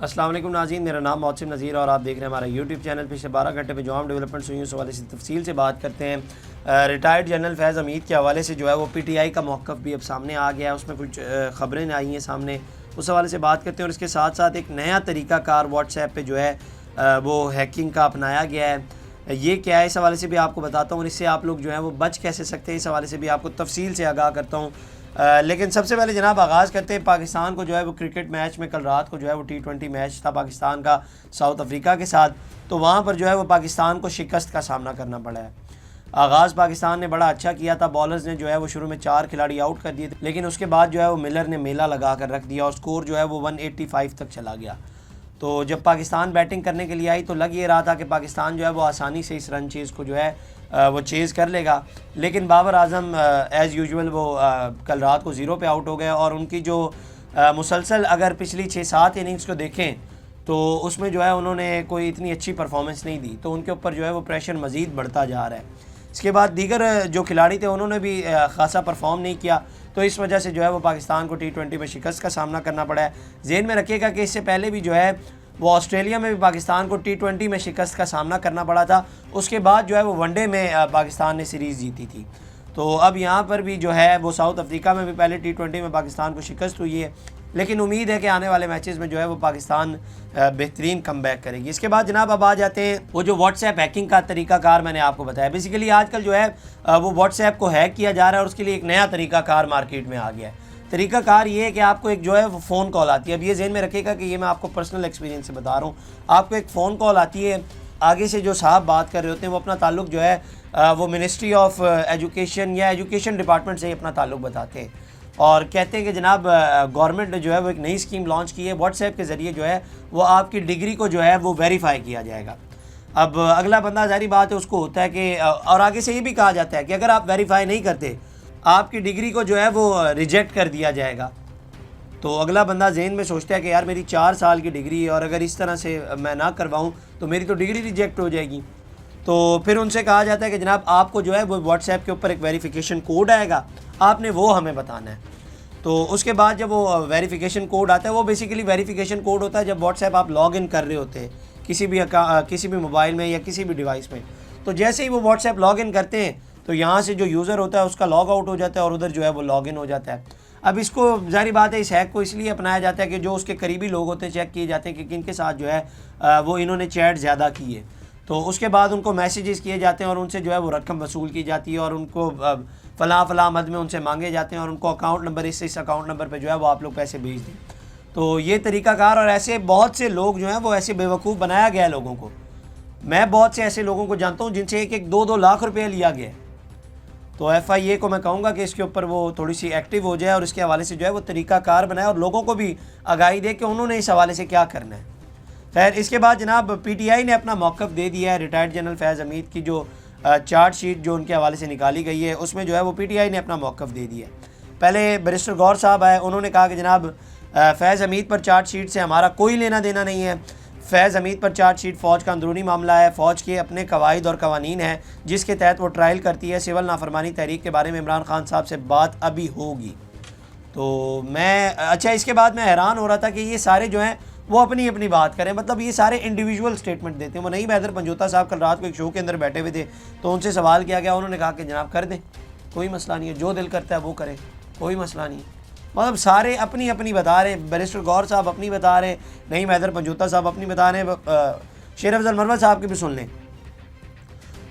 अस्सलाम वालेकुम नाज़रीन, मेरा नाम मोहसिन नज़ीर और आप देख रहे हैं हमारा यूट्यूब चैनल। पिछले 12 घंटे में जो हम डेवलपमेंट्स हुई उस हवाले से तफसील से बात करते हैं। रिटायर्ड जनरल फैज़ हमीद के हवाले से जो है वो पीटीआई का मौक़िफ़ भी अब सामने आ गया है, उसमें कुछ ख़बरें आई हैं सामने, उस हवाले से बात करते हैं। और इसके साथ साथ एक नया तरीक़ाकार व्हाट्सएप पे जो है वो हैकिंग का अपनाया गया है। ये क्या है, इस हवाले से भी आपको बताता हूँ और इससे आप लोग जो है वो बच कैसे सकते हैं, इस हवाले से भी आपको तफसील से आगाह करता हूँ। लेकिन सबसे पहले जनाब आगाज़ करते हैं पाकिस्तान को जो है वो क्रिकेट मैच में। कल रात को जो है वो T20 मैच था पाकिस्तान का साउथ अफ्रीका के साथ, तो वहाँ पर जो है वो पाकिस्तान को शिकस्त का सामना करना पड़ा है। आगाज़ पाकिस्तान ने बड़ा अच्छा किया था, बॉलर्स ने जो है वो शुरू में 4 खिलाड़ी आउट कर दिए थे, लेकिन उसके बाद जो है वो मिलर ने मेला लगा कर रख दिया और स्कोर जो है वो 185 तक चला गया। तो जब पाकिस्तान बैटिंग करने के लिए आई तो लग ये रहा था कि पाकिस्तान जो है वो आसानी से इस रन चेज़ को जो है वो चेज़ कर लेगा, लेकिन बाबर आजम एज़ यूजुअल वो कल रात को 0 पे आउट हो गए। और उनकी जो मुसलसल अगर पिछली 6-7 इनिंग्स को देखें तो उसमें जो है उन्होंने कोई इतनी अच्छी परफॉर्मेंस नहीं दी, तो उनके ऊपर जो है वो प्रेशर मज़ीद बढ़ता जा रहा है। इसके बाद दीगर जो खिलाड़ी थे उन्होंने भी ख़ासा परफॉर्म नहीं किया, तो इस वजह से जो है वो पाकिस्तान को T20 में शिकस्त का सामना करना पड़ा है। ज़हन में रखिएगा कि इससे पहले भी जो है वो ऑस्ट्रेलिया में भी पाकिस्तान को T20 में शिकस्त का सामना करना पड़ा था, उसके बाद जो है वो वनडे में पाकिस्तान ने सीरीज़ जीती थी। तो अब यहाँ पर भी जो है वो साउथ अफ्रीका में भी पहले T20 में पाकिस्तान को शिकस्त हुई है, लेकिन उम्मीद है कि आने वाले मैचेस में जो है वो पाकिस्तान बेहतरीन कमबैक करेगी। इसके बाद जनाब अब आ जाते हैं वो जो व्हाट्सएप हैकिंग का तरीकाकार मैंने आपको बताया। बेसिकली आजकल जो है वो व्हाट्सएप को हैक किया जा रहा है और उसके लिए एक नया तरीकाकार मार्केट में आ गया है। तरीकाकार ये है कि आपको एक जो है वो फ़ोन कॉल आती है। अब ये ज़हन में रखिएगा कि ये मैं आपको पर्सनल एक्सपीरियंस से बता रहा हूँ। आपको एक फ़ोन कॉल आती है, आगे से जो साहब बात कर रहे होते हैं वो अपना ताल्लुक़ जो है वो मिनिस्ट्री ऑफ एजुकेशन या एजुकेशन डिपार्टमेंट से ही अपना ताल्लुक़ बताते हैं और कहते हैं कि जनाब गवर्नमेंट ने जो है वो एक नई स्कीम लॉन्च की है, व्हाट्सएप के ज़रिए जो है वो आपकी डिग्री को जो है वो वेरीफाई किया जाएगा। अब अगला बंदा ज़ाहिर बात है उसको होता है कि और आगे से ये भी कहा जाता है कि अगर आप वेरीफाई नहीं करते आपकी डिग्री को जो है वो रिजेक्ट कर दिया जाएगा। तो अगला बंदा ज़हन में सोचता है कि यार मेरी 4 साल की डिग्री है और अगर इस तरह से मैं ना करवाऊँ तो मेरी तो डिग्री रिजेक्ट हो जाएगी। तो फिर उनसे कहा जाता है कि जनाब आपको जो है वो व्हाट्सएप के ऊपर एक वेरिफिकेशन कोड आएगा, आपने वो हमें बताना है। तो उसके बाद जब वो वेरिफिकेशन कोड आता है, वो बेसिकली वेरिफिकेशन कोड होता है जब व्हाट्सएप आप लॉग इन कर रहे होते हैं किसी भी मोबाइल में या किसी भी डिवाइस में। तो जैसे ही वो व्हाट्सएप लॉग इन करते हैं तो यहाँ से जो यूज़र होता है उसका लॉग आउट हो जाता है और उधर जो है वो लॉग इन हो जाता है। अब इसको ज़ाहिर बात है इस हैक को इसलिए अपनाया जाता है कि जो उसके करीबी लोग होते हैं चेक किए जाते हैं कि किन के साथ जो है वो इन्होंने चैट ज़्यादा की है। तो उसके बाद उनको मैसेजेस किए जाते हैं और उनसे जो है वो रकम वसूल की जाती है और उनको फ़लाँ मद में उनसे मांगे जाते हैं और उनको अकाउंट नंबर इस अकाउंट नंबर पर जो है वो आप लोग पैसे भेज दें। तो ये तरीक़ाकार और ऐसे बहुत से लोग जो हैं वो ऐसे बेवकूफ़ बनाया गया है लोगों को। मैं बहुत से ऐसे लोगों को जानता हूँ जिनसे 1-2 लाख रुपये लिया गया है। तो FIA को मैं कहूँगा कि इसके ऊपर वो थोड़ी सी एक्टिव हो जाए और इसके हवाले से जो है वो तरीक़ाकार बनाए और लोगों को भी आगाही दे कि उन्होंने इस हवाले से क्या करना है। खैर इसके बाद जनाब PTI ने अपना मौक़िफ़ दे दिया है। रिटायर्ड जनरल फैज़ हमीद की जो चार्ट शीट जो उनके हवाले से निकाली गई है उसमें जो है वो PTI ने अपना मौक़िफ़ दे दिया है। पहले बैरिस्टर गौर साहब आए, उन्होंने कहा कि जनाब फैज़ हमीद पर चार्ट शीट से हमारा कोई लेना देना नहीं है। फैज़ हमीद पर चार्ट शीट फ़ौज का अंदरूनी मामला है, फ़ौज के अपने कवायद और कवानीन हैं जिसके तहत वो ट्रायल करती है। सिविल नाफरमानी तहरीक के बारे में इमरान खान साहब से बात अभी होगी। तो मैं इसके बाद मैं हैरान हो रहा था कि ये सारे जो हैं वो अपनी अपनी बात करें, मतलब ये सारे इंडिविजुअल स्टेटमेंट देते हैं। वो नहीं हैदर पंजोता साहब कल रात को एक शो के अंदर बैठे हुए थे तो उनसे सवाल किया गया, उन्होंने कहा कि जनाब कर दें, कोई मसला नहीं है, जो दिल करता है वो करें, कोई मसला नहीं है। मतलब सारे अपनी अपनी बता रहे हैं। बैरिस्टर गौर साहब अपनी बता रहे हैं, नहीं हैदर पंजोता साहब अपनी बता रहे हैं, शेर अफजल मरवत साहब की भी सुन लें।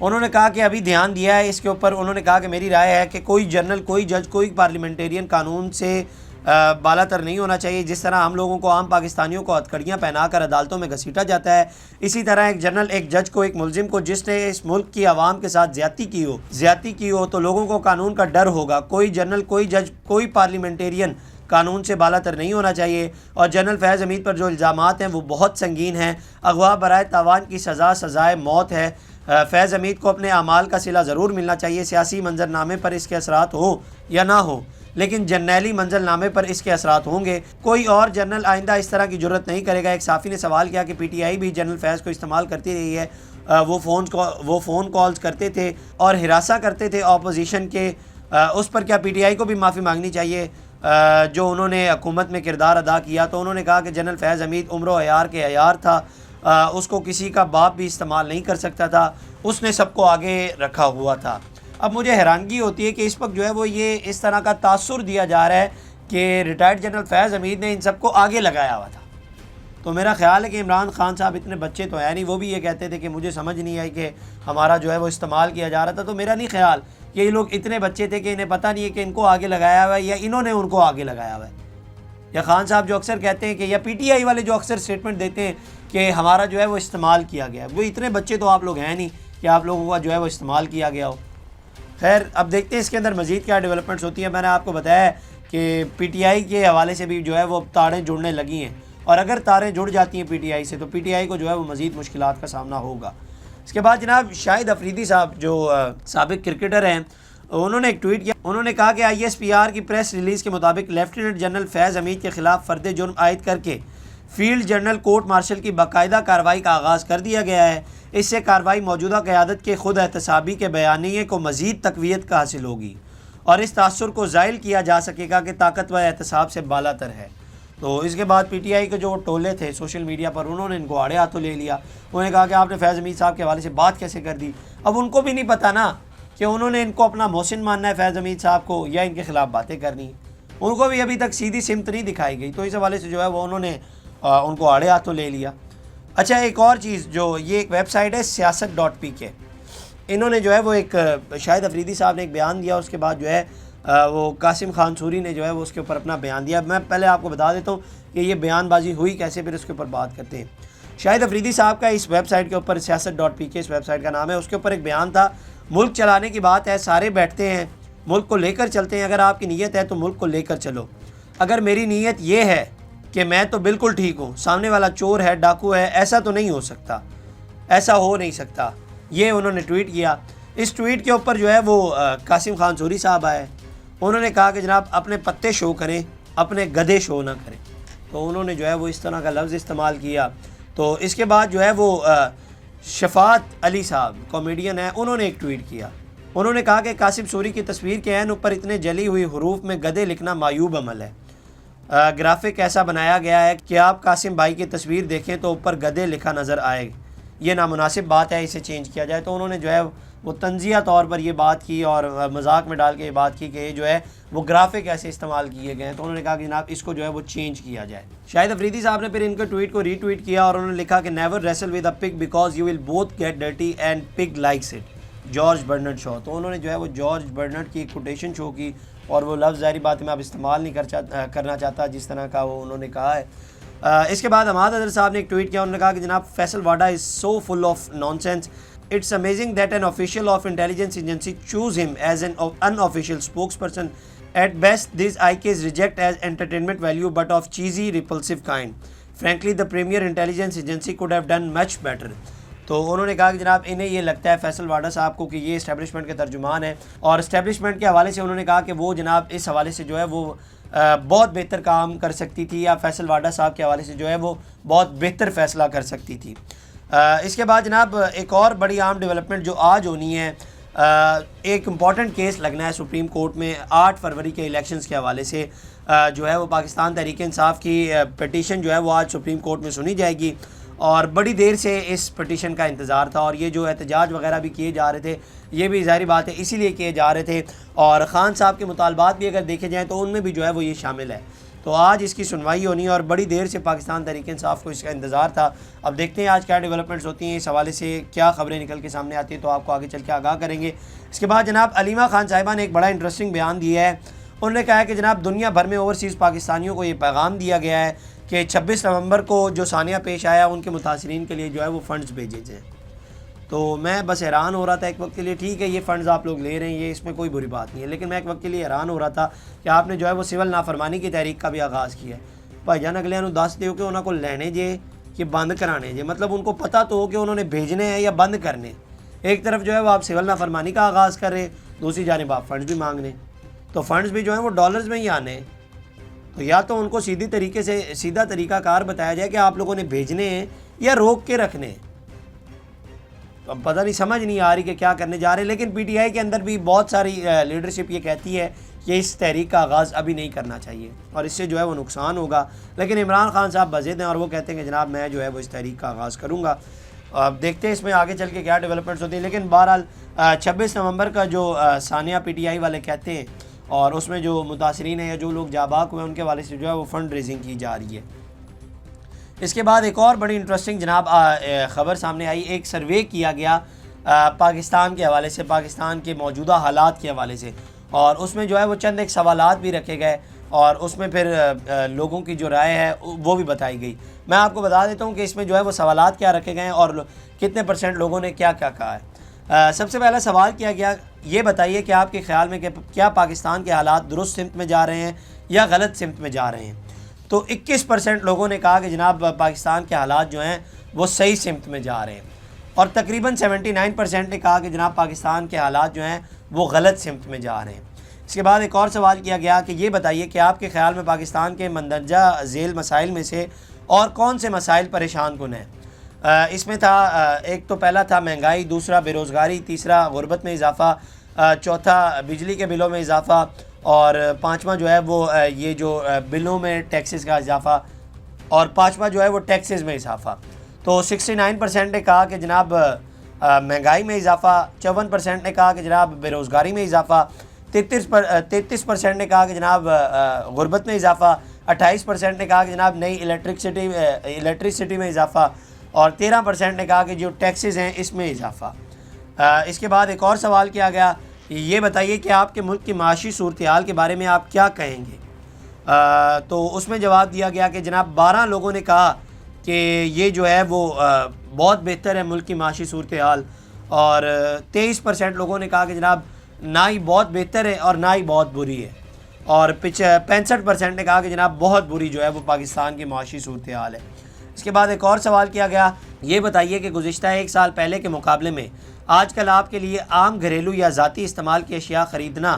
उन्होंने कहा कि अभी ध्यान दिया है इसके ऊपर। उन्होंने कहा कि मेरी राय है कि कोई जनरल, कोई जज, कोई पार्लियामेंटेरियन कानून से बालातर नहीं होना चाहिए। जिस तरह हम लोगों को, आम पाकिस्तानियों को हथकड़ियाँ पहनाकर अदालतों में घसीटा जाता है, इसी तरह एक जनरल, एक जज को, एक मुलजिम को जिसने इस मुल्क की आवाम के साथ ज़्यादती की हो तो लोगों को कानून का डर होगा। कोई जनरल, कोई जज, कोई पार्लियामेंटेरियन कानून से बालातर नहीं होना चाहिए। और जनरल फैज़ हमीद पर जो इल्ज़ामात हैं वो बहुत संगीन हैं। अगवा बराए तावान की सज़ाए मौत है। फैज़ हमीद को अपने अमाल का सिला ज़रूर मिलना चाहिए। सियासी मंजरनामे पर इसके असरात हो या ना हो, लेकिन जर्नैली मंजरनामे पर इसके असरात होंगे। कोई और जनरल आइंदा इस तरह की जरूरत नहीं करेगा। एक साफ़ी ने सवाल किया कि PTI भी जनरल फैज़ को इस्तेमाल करती रही है, वो फ़ोन कॉल्स करते थे और हिरासा करते थे अपोजिशन के, उस पर क्या PTI को भी माफ़ी मांगनी चाहिए? जो उन्होंने हुकूमत में किरदार अदा किया, तो उन्होंने कहा कि जनरल फैज़ हमीद उम्र अयार के अयार था, उसको किसी का बाप भी इस्तेमाल नहीं कर सकता था, उसने सबको आगे रखा हुआ था। अब मुझे हैरानगी होती है कि इस वक्त जो है वो ये इस तरह का तासुर दिया जा रहा है कि रिटायर्ड जनरल फैज़ हमीद ने इन सबको आगे लगाया हुआ था। तो मेरा ख्याल है कि इमरान खान साहब इतने बच्चे तो हैं नहीं, वो भी ये कहते थे कि मुझे समझ नहीं आई कि हमारा जो है वो इस्तेमाल किया जा रहा था। तो मेरा नहीं ख्याल कि ये लोग इतने बच्चे थे कि इन्हें पता नहीं है कि इनको आगे लगाया हुआ है या इन्होंने उनको आगे लगाया हुआ है। या खान साहब जो अक्सर कहते हैं कि, या PTI वाले जो अक्सर स्टेटमेंट देते हैं कि हमारा जो है वो इस्तेमाल किया गया है, वो इतने बच्चे तो आप लोग हैं नहीं कि आप लोगों का जो है वो इस्तेमाल किया गया हो। खैर, अब देखते हैं इसके अंदर मज़ीद क्या डेवलपमेंट्स होती हैं। मैंने आपको बताया है कि PTI के हवाले से भी जो है वो तारें जुड़ने लगी हैं, और अगर तारें जुड़ जाती हैं PTI से तो PTI को जो है वो मज़ीद मुश्किलात का सामना होगा। इसके बाद जनाब शाहिद अफरीदी साहब जो साबिक क्रिकेटर हैं, उन्होंने एक ट्वीट किया। उन्होंने कहा कि ISPR की प्रेस रिलीज़ के मुताबिक लेफ्टिनेंट जनरल फैज़ हमीद के ख़िलाफ़ फ़र्द जुर्म आयद करके फील्ड जनरल कोर्ट मार्शल की बाकायदा कार्रवाई का आगाज़ कर दिया गया है। इससे कार्रवाई मौजूदा क़यादत के खुद एहतसाबी के बयानिए को मज़ीद तक़वियत का हासिल होगी और इस तासुर को ज़ाइल किया जा सकेगा कि ताकत व एहतसाब से बालातर है। तो इसके बाद PTI के जो टोले थे सोशल मीडिया पर, उन्होंने इनको आड़े हाथों ले लिया। उन्होंने कहा कि आपने फैज़ हमीद साहब के हवाले से बात कैसे कर दी। अब उनको भी नहीं पता ना कि उन्होंने इनको अपना मोहसिन मानना है फैज़ हमीद साहब को, या इनके ख़िलाफ़ बातें करनी है। उनको भी अभी तक सीधी सिमत नहीं दिखाई गई, तो इस हवाले से जो है वो उन्होंने उनको आड़े हाथों ले लिया। अच्छा, एक और चीज़, जो ये एक वेबसाइट है siyaasat.pk, इन्होंने जो है वो एक शाहिद अफरीदी साहब ने एक बयान दिया, उसके बाद जो है वो कासिम खान सूरी ने जो है वो उसके ऊपर अपना बयान दिया। मैं पहले आपको बता देता हूँ कि ये बयानबाजी हुई कैसे, फिर उसके ऊपर बात करते हैं। शाहिद अफरीदी साहब का इस वेबसाइट के ऊपर siyaasat.pk इस वेबसाइट का नाम है, उसके ऊपर एक बयान था। मुल्क चलाने की बात है, सारे बैठते हैं, मुल्क को लेकर चलते हैं। अगर आपकी नीयत है तो मुल्क को लेकर चलो। अगर मेरी नीयत ये है कि मैं तो बिल्कुल ठीक हूँ, सामने वाला चोर है, डाकू है, ऐसा तो नहीं हो सकता, ऐसा हो नहीं सकता। ये उन्होंने ट्वीट किया। इस ट्वीट के ऊपर जो है वो कासिम खान सूरी साहब आए, उन्होंने कहा कि जनाब अपने पत्ते शो करें, अपने गधे शो ना करें। तो उन्होंने जो है वो इस तरह का लफ्ज़ इस्तेमाल किया। तो इसके बाद जो है वो शफात अली साहब कॉमेडियन है, उन्होंने एक ट्वीट किया। उन्होंने कहा कि कासिम सूरी की तस्वीर के ऐन ऊपर इतने जली हुई हरूफ में गधे लिखना मायूब अमल है। ग्राफिक ऐसा बनाया गया है कि आप कासिम भाई की तस्वीर देखें तो ऊपर गधे लिखा नज़र आए, ये नामुनासिब बात है, इसे चेंज किया जाए। तो उन्होंने जो है वो तंजिया तौर पर ये बात की और मजाक में डाल के ये बात की कि ये जो है वो ग्राफिक ऐसे इस्तेमाल किए गए हैं। तो उन्होंने कहा कि जनाब इसको जो है वो चेंज किया जाए। शाहिद अफरीदी साहब ने फिर इनके ट्वीट को रीट्वीट किया और उन्होंने लिखा कि never wrestle with a pig because you will both get dirty and pig likes it, George Bernard Shaw. तो उन्होंने जो है वो जॉर्ज बर्नार्ड की कोटेशन शो की, और वो लफ्ज़ ज़ाहिर बात में आप इस्तेमाल नहीं करना चाहता जिस तरह का वो उन्होंने कहा है। इसके बाद हमाद अदर साहब ने एक ट्वीट किया। उन्होंने कहा कि जनाब Faisal Vawda is so full of nonsense, it's amazing that an official of intelligence agency choose him as an unofficial spokesperson. At best this IKs reject as entertainment value but of cheesy repulsive kind. Frankly the premier intelligence agency could have done much better. तो उन्होंने कहा कि जनाब इन्हें ये लगता है फैसल वाडा साहब को कि ये इस्टेब्लिशमेंट के तर्जुमान है, और इस्टेब्लिशमेंट के हवाले से उन्होंने कहा कि वो जनाब इस हवाले से जो है वो बहुत बेहतर काम कर सकती थी, या फैसल वाडा साहब के हवाले से जो है वो बहुत बेहतर फ़ैसला कर सकती थी। इसके बाद जनाब एक और बड़ी आम डेवलपमेंट जो आज होनी है, एक इम्पॉर्टेंट केस लगना है सुप्रीम कोर्ट में 8 फरवरी के इलेक्शंस के हवाले से। जो है वो पाकिस्तान तहरीक इंसाफ की पटिशन जो है वो आज सुप्रीम कोर्ट में सुनी जाएगी, और बड़ी देर से इस पटिशन का इंतज़ार था। और ये जो एहतजाज वगैरह भी किए जा रहे थे, ये भी ज़ाहिर बात है इसीलिए किए जा रहे थे, और ख़ान साहब के मुतालबात भी अगर देखे जाएँ तो उनमें भी जो है वो ये शामिल है। तो आज इसकी सुनवाई होनी है, और बड़ी देर से पाकिस्तान तहरीक इंसाफ को इसका इंतज़ार था। अब देखते हैं आज क्या डेवलपमेंट्स होती हैं, इस हवाले से क्या ख़बरें निकल के सामने आती हैं, तो आपको आगे चल के आगाह करेंगे। इसके बाद जनाब अलीमा खान साहिबा ने एक बड़ा इंटरेस्टिंग बयान दिया है। उन्होंने कहा है कि जनाब दुनिया भर में ओवरसीज़ पाकिस्तानियों को ये पैगाम दिया गया है कि 26 नवंबर को जो सानिया पेश आया उनके मुतासरीन के लिए जो है वो फ़ंड्स भेजे जाएँ। तो मैं बस हैरान हो रहा था एक वक्त के लिए, ठीक है ये फ़ंड्स आप लोग ले रहे हैं, ये इसमें कोई बुरी बात नहीं है, लेकिन मैं एक वक्त के लिए हैरान हो रहा था कि आपने जो है वो सिविल नाफरमानी की तहरीक का भी आगाज़ किया है। भाईजान अगले दस दो कि उन्होंने को लेने जे कि बंद कराने जे, मतलब उनको पता तो हो कि उन्होंने भेजने हैं या बंद करने। एक तरफ जो है वो आप सिविल नाफरमानी का आगाज़ कर रहे, दूसरी जानिब आप फ़ंड्स भी मांग रहे, तो फ़ंड्स भी जो है वो डॉलर्स में ही आने। तो या तो उनको सीधी तरीके से सीधा तरीक़ाकार बताया जाए कि आप लोगों ने भेजने हैं या रोक के रखने। तो अब पता नहीं, समझ नहीं आ रही कि क्या करने जा रहे हैं। लेकिन PTI के अंदर भी बहुत सारी लीडरशिप ये कहती है कि इस तहरीक का आगाज़ अभी नहीं करना चाहिए और इससे जो है वो नुकसान होगा। लेकिन इमरान खान साहब बज़िद हैं और वो कहते हैं कि जनाब मैं जो है वो इस तहरीक का आगाज़ करूँगा। अब देखते हैं इसमें आगे चल के क्या डेवलपमेंट्स होती हैं। लेकिन बहरहाल 26 नवंबर का जो सानिया PTI वाले कहते हैं और उसमें जो मुतासरीन हैं या जो लोग जाबाक हुए उनके वाले से जो है वो फ़ंड रेजिंग की जा रही है। इसके बाद एक और बड़ी इंटरेस्टिंग जनाब ख़बर सामने आई। एक सर्वे किया गया पाकिस्तान के हवाले से, पाकिस्तान के मौजूदा हालात के हवाले से, और उसमें जो है वो चंद एक सवालात भी रखे गए और उसमें फिर लोगों की जो राय है वो भी बताई गई। मैं आपको बता देता हूँ कि इसमें जो है वो सवालात क्या रखे गए हैं और कितने % लोगों ने क्या क्या कहा है। सबसे पहला सवाल किया गया, ये बताइए कि आपके ख़्याल में कि क्या पाकिस्तान के हालात दुरुस्त सिमत में जा रहे हैं या गलत सिमत में जा रहे हैं। तो 21% लोगों ने कहा कि जनाब पाकिस्तान के हालात जो हैं वो सही सिमत में जा रहे हैं और तकरीबन 79% ने कहा कि जनाब पाकिस्तान के हालात जो हैं वो गलत सिमत में जा रहे हैं। इसके बाद एक और सवाल किया गया कि ये बताइए कि आपके ख़्याल में पाकिस्तान के मंदरजा झेल मसाइल में से और कौन से मसाइल परेशान कुन हैं। इसमें था एक तो पहला था महंगाई, दूसरा बेरोज़गारी, तीसरा गुर्बत में इजाफ़ा, चौथा बिजली के बिलों में इजाफ़ा और पाँचवा जो है वो ये जो बिलों में टैक्सेस का इजाफ़ा और पाँचवा जो है वो टैक्सेस में इजाफ़ा। तो 69% ने कहा कि जनाब महंगाई में इजाफ़ा, 54% ने कहा कि जनाब बेरोज़गारी में इजाफ़ा, 33% ने कहा कि जनाब गुर्बत में इजाफ़ा, 28% ने कहा कि जनाब नई इलेक्ट्रिसिटी में इजाफ़ा और 13% ने कहा कि जो टैक्सेस हैं इसमें इजाफ़ा। इसके बाद एक और सवाल किया गया, ये बताइए कि आपके मुल्क की माशी सूरत हाल के बारे में आप क्या कहेंगे। तो उसमें जवाब दिया गया कि जनाब 12 लोगों ने कहा कि ये जो है वो बहुत बेहतर है मुल्क की माशी सूरत हाल और 23% लोगों ने कहा कि जनाब ना ही बहुत बेहतर है और ना ही बहुत बुरी है और 65% ने कहा कि जनाब बहुत बुरी जो है वो पाकिस्तान की माशी सूरत हाल है। इसके बाद एक और सवाल किया गया, ये बताइए कि गुज़िश्ता 1 साल पहले के मुकाबले में आजकल आपके लिए आम घरेलू या ज़ाती इस्तेमाल की अशिया ख़रीदना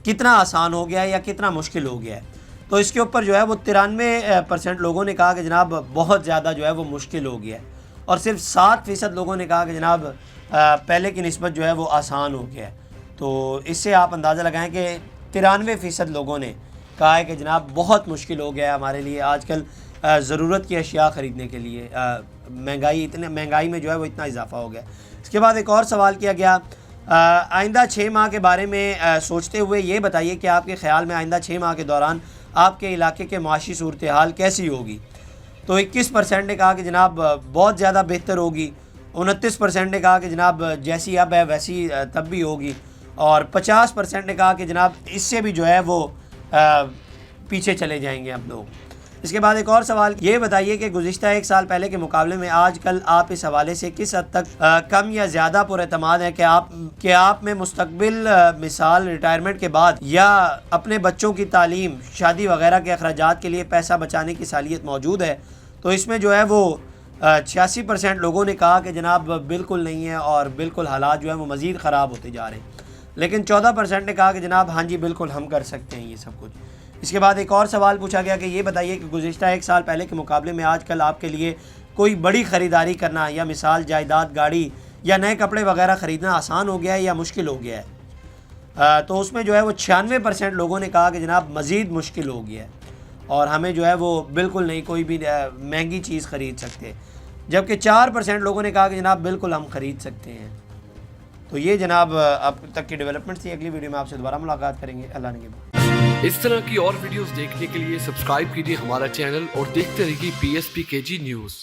कितना आसान हो गया है या कितना मुश्किल हो गया है। तो इसके ऊपर जो है वो 93% लोगों ने कहा कि जनाब बहुत ज़्यादा जो है वो मुश्किल हो गया है और सिर्फ 7% लोगों ने कहा कि जनाब पहले की निस्बत जो है वो आसान हो गया है। तो इससे आप अंदाज़ा लगाएं कि 93% लोगों ने कहा है कि जनाब बहुत मुश्किल हो गया है हमारे लिए आजकल ज़रूरत की अशिया ख़रीदने के लिए, महंगाई में जो है वो इतना इजाफ़ा हो गया। इसके बाद एक और सवाल किया गया, आइंदा 6 माह के बारे में सोचते हुए ये बताइए कि आपके ख़्याल में आइंदा 6 माह के दौरान आपके इलाके के माशी सूरत हाल कैसी होगी। तो 21% ने कहा कि जनाब बहुत ज़्यादा बेहतर होगी, 29% ने कहा कि जनाब जैसी अब है वैसी तब भी होगी और 50% ने कहा कि जनाब इससे भी जो है वो पीछे चले जाएंगे आप लोग। इसके बाद एक और सवाल, ये बताइए कि गुज़िश्ता 1 साल पहले के मुकाबले में आजकल आप इस हवाले से किस हद तक कम या ज़्यादा पुरएतमाद है कि आप में मुस्तकबिल मिसाल रिटायरमेंट के बाद या अपने बच्चों की तालीम, शादी वगैरह के अखराजात के लिए पैसा बचाने की सालियत मौजूद है। तो इसमें जो है वो 86% लोगों ने कहा कि जनाब बिल्कुल नहीं है और बिल्कुल हालात जो है वो मज़ीद ख़राब होते जा रहे हैं। लेकिन 14% ने कहा कि जनाब हाँ जी बिल्कुल हम कर सकते हैं ये सब कुछ। इसके बाद एक और सवाल पूछा गया कि ये बताइए कि गुज़िश्ता 1 साल पहले के मुकाबले में आजकल आपके लिए कोई बड़ी ख़रीदारी करना या मिसाल जायदाद, गाड़ी या नए कपड़े वगैरह ख़रीदना आसान हो गया है या मुश्किल हो गया है। तो उसमें जो है वो 96% लोगों ने कहा कि जनाब मज़ीद मुश्किल हो गया है और हमें जो है वो बिल्कुल नहीं कोई भी महंगी चीज़ ख़रीद सकते, जबकि 4% लोगों ने कहा कि जनाब बिल्कुल हम ख़रीद सकते हैं। तो ये जनाब अब तक की डेवलपमेंट थी। अगली वीडियो में आपसे दोबारा मुलाकात करेंगे। अल्लाह ने के। इस तरह की और वीडियोस देखने के लिए सब्सक्राइब कीजिए हमारा चैनल और देखते रहिए PSPKG न्यूज़।